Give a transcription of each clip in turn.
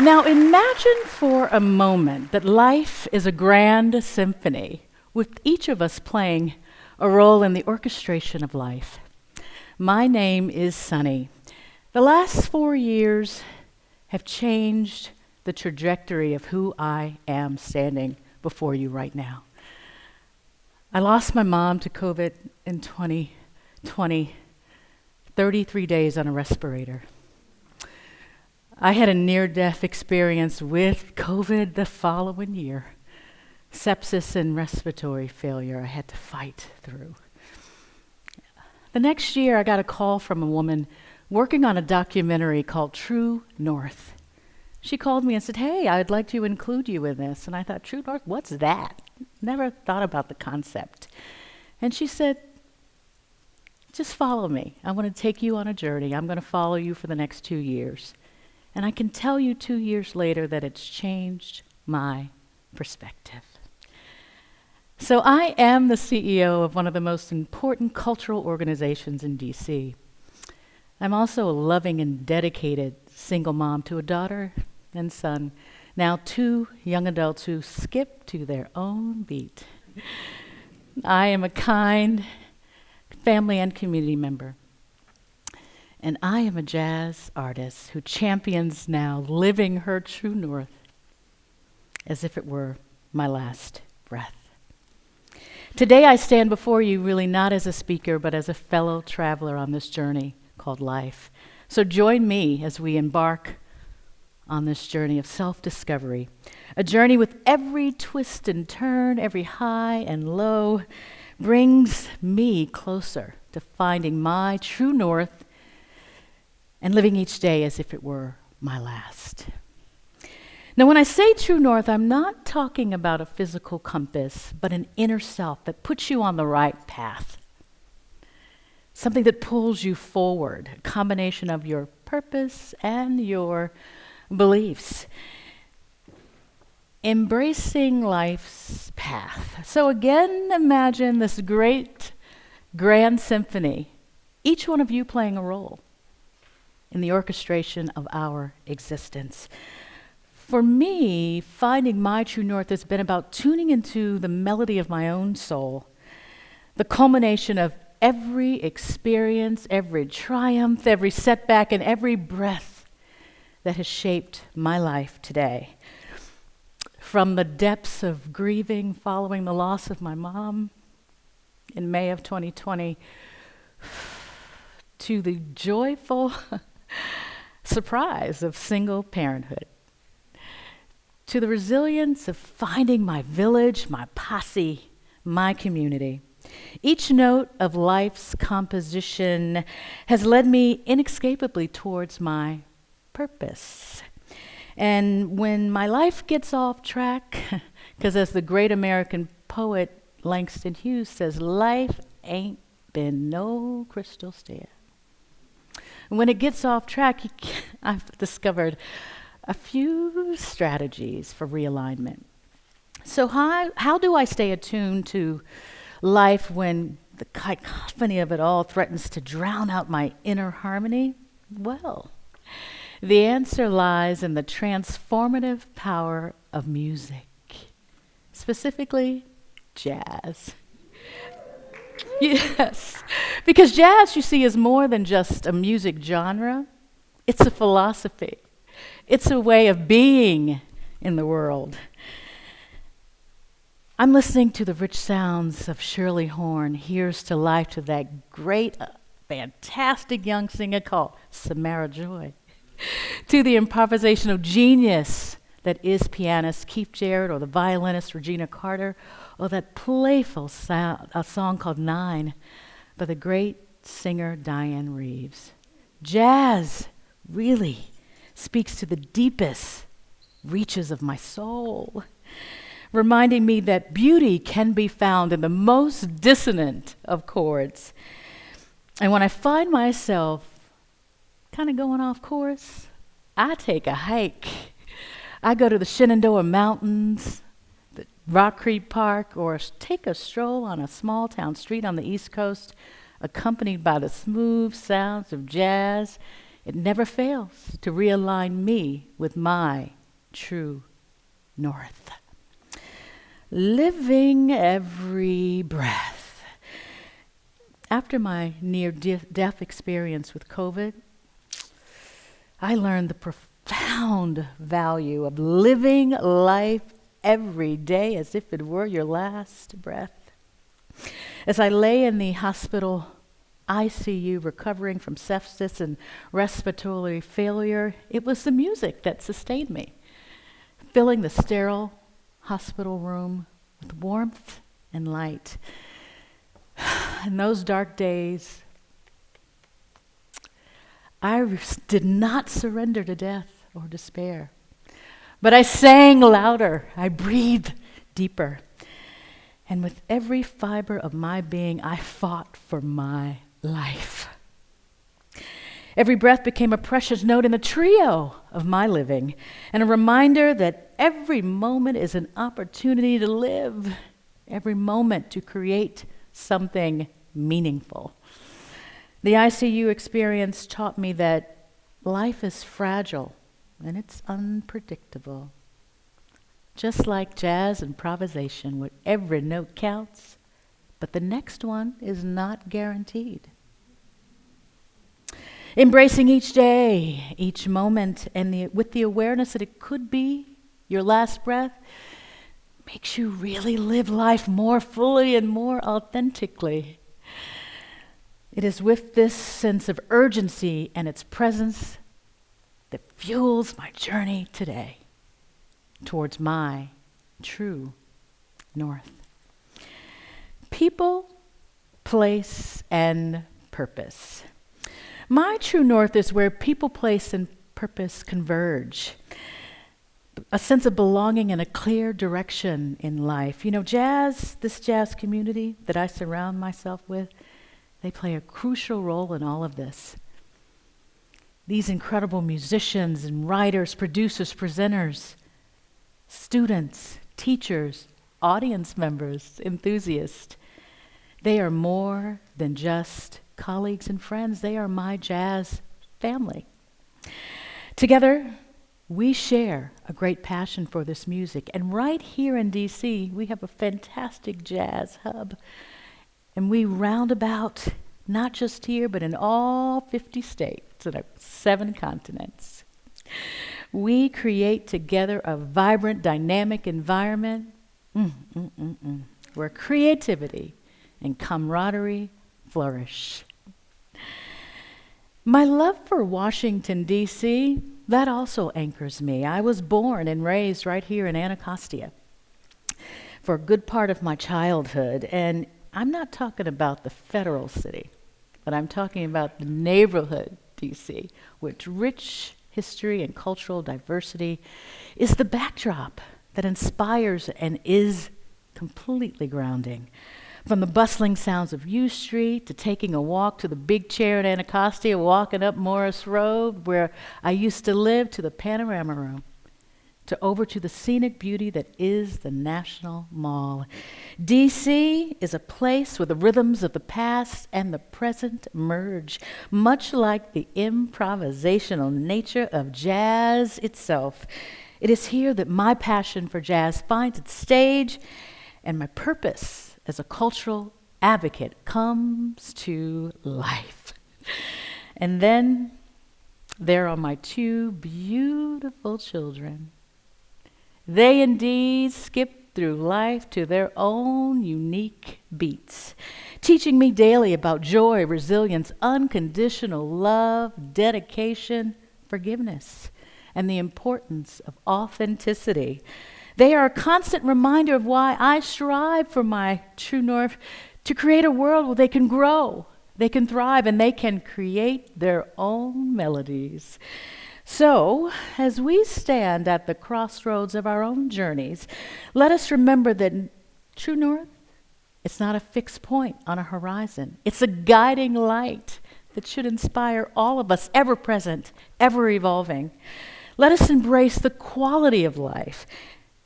Now imagine for a moment that life is a grand symphony, with each of us playing a role in the orchestration of life. My name is Sunny. The last 4 years have changed the trajectory of who I am standing before you right now. I lost my mom to COVID in 2020, 33 days on a respirator. I had a near-death experience with COVID the following year. Sepsis and respiratory failure I had to fight through. The next year, I got a call from a woman working on a documentary called True North. She called me and said, "Hey, I'd like to include you in this." And I thought, True North, what's that? Never thought about the concept. And she said, just follow me. I want to take you on a journey. I'm going to follow you for the next 2 years. And I can tell you 2 years later that it's changed my perspective. So I am the CEO of one of the most important cultural organizations in DC. I'm also a loving and dedicated single mom to a daughter and son, now 2 young adults who skip to their own beat. I am a kind family and community member. And I am a jazz artist who champions now living her true north as if it were my last breath. Today I stand before you really not as a speaker, but as a fellow traveler on this journey called life. So join me as we embark on this journey of self-discovery, a journey with every twist and turn, every high and low, brings me closer to finding my true north and living each day as if it were my last. Now, when I say true north, I'm not talking about a physical compass, but an inner self that puts you on the right path. Something that pulls you forward, a combination of your purpose and your beliefs. Embracing life's path. So again, imagine this great grand symphony, each one of you playing a role in the orchestration of our existence. For me, finding my true north has been about tuning into the melody of my own soul, the culmination of every experience, every triumph, every setback, and every breath that has shaped my life today. From the depths of grieving following the loss of my mom in May of 2020 to the joyful surprise of single parenthood, to the resilience of finding my village, my posse, my community. Each note of life's composition has led me inescapably towards my purpose. And when my life gets off track, because as the great American poet Langston Hughes says, life ain't been no crystal stair. When it gets off track, I've discovered a few strategies for realignment. So how do I stay attuned to life when the cacophony of it all threatens to drown out my inner harmony? Well, the answer lies in the transformative power of music, specifically jazz. Yes, because jazz, you see, is more than just a music genre. It's a philosophy. It's a way of being in the world. I'm listening to the rich sounds of Shirley Horn, Here's to Life, to that great, fantastic young singer called Samara Joy, to the improvisation of genius that is pianist Keith Jarrett, or the violinist Regina Carter, or that playful song called Nine by the great singer Diane Reeves. Jazz really speaks to the deepest reaches of my soul, reminding me that beauty can be found in the most dissonant of chords. And when I find myself kind of going off course, I take a hike. I go to the Shenandoah Mountains, the Rock Creek Park, or take a stroll on a small town street on the East Coast, accompanied by the smooth sounds of jazz, It never fails to realign me with my true north. Living every breath. After my near-death experience with COVID, I learned the profound value of living life every day as if it were your last breath. As I lay in the hospital ICU recovering from sepsis and respiratory failure, it was the music that sustained me, filling the sterile hospital room with warmth and light. In those dark days, I did not surrender to death or despair, but I sang louder, I breathed deeper, and with every fiber of my being, I fought for my life. Every breath became a precious note in the trio of my living, and a reminder that every moment is an opportunity to live, every moment to create something meaningful. The ICU experience taught me that life is fragile and it's unpredictable. Just like jazz improvisation, where every note counts, but the next one is not guaranteed. Embracing each day, each moment, and with the awareness that it could be your last breath, makes you really live life more fully and more authentically. It is with this sense of urgency and its presence that fuels my journey today towards my true north. People, place, and purpose. My true north is where people, place, and purpose converge. A sense of belonging and a clear direction in life. You know, this jazz community that I surround myself with, they play a crucial role in all of this. These incredible musicians and writers, producers, presenters, students, teachers, audience members, enthusiasts, they are more than just colleagues and friends. They are my jazz family. Together, we share a great passion for this music. And right here in DC, we have a fantastic jazz hub. And we round about, not just here, but in all 50 states and 7 continents. We create together a vibrant, dynamic environment where creativity and camaraderie flourish. My love for Washington, D.C., that also anchors me. I was born and raised right here in Anacostia for a good part of my childhood. And I'm not talking about the federal city, but I'm talking about the neighborhood, D.C., which rich history and cultural diversity is the backdrop that inspires and is completely grounding. From the bustling sounds of U Street to taking a walk to the big chair in Anacostia, walking up Morris Road where I used to live, to the Panorama Room, to over to the scenic beauty that is the National Mall. DC is a place where the rhythms of the past and the present merge, much like the improvisational nature of jazz itself. It is here that my passion for jazz finds its stage and my purpose as a cultural advocate comes to life. And then there are my 2 beautiful children. They indeed skip through life to their own unique beats, teaching me daily about joy, resilience, unconditional love, dedication, forgiveness, and the importance of authenticity. They are a constant reminder of why I strive for my true north, to create a world where they can grow, they can thrive, and they can create their own melodies. So, as we stand at the crossroads of our own journeys, let us remember that true north, it's not a fixed point on a horizon. It's a guiding light that should inspire all of us, ever present, ever evolving. Let us embrace the quality of life,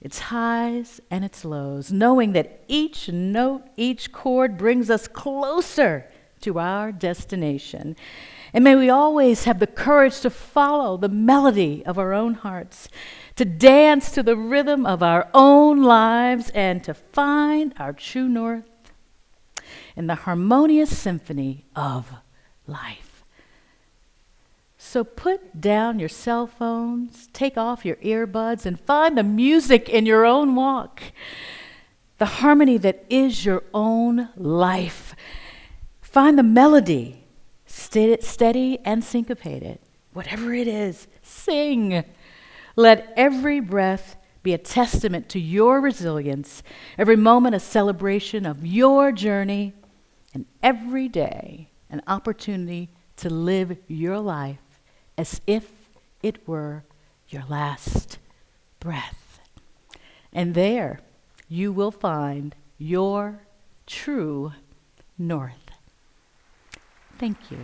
its highs and its lows, knowing that each note, each chord brings us closer to our destination. And may we always have the courage to follow the melody of our own hearts, to dance to the rhythm of our own lives, and to find our true north in the harmonious symphony of life. So put down your cell phones, take off your earbuds, and find the music in your own walk, the harmony that is your own life. Find the melody, steady and syncopated. Whatever it is, sing. Let every breath be a testament to your resilience, every moment a celebration of your journey, and every day an opportunity to live your life as if it were your last breath. And there you will find your true north. Thank you.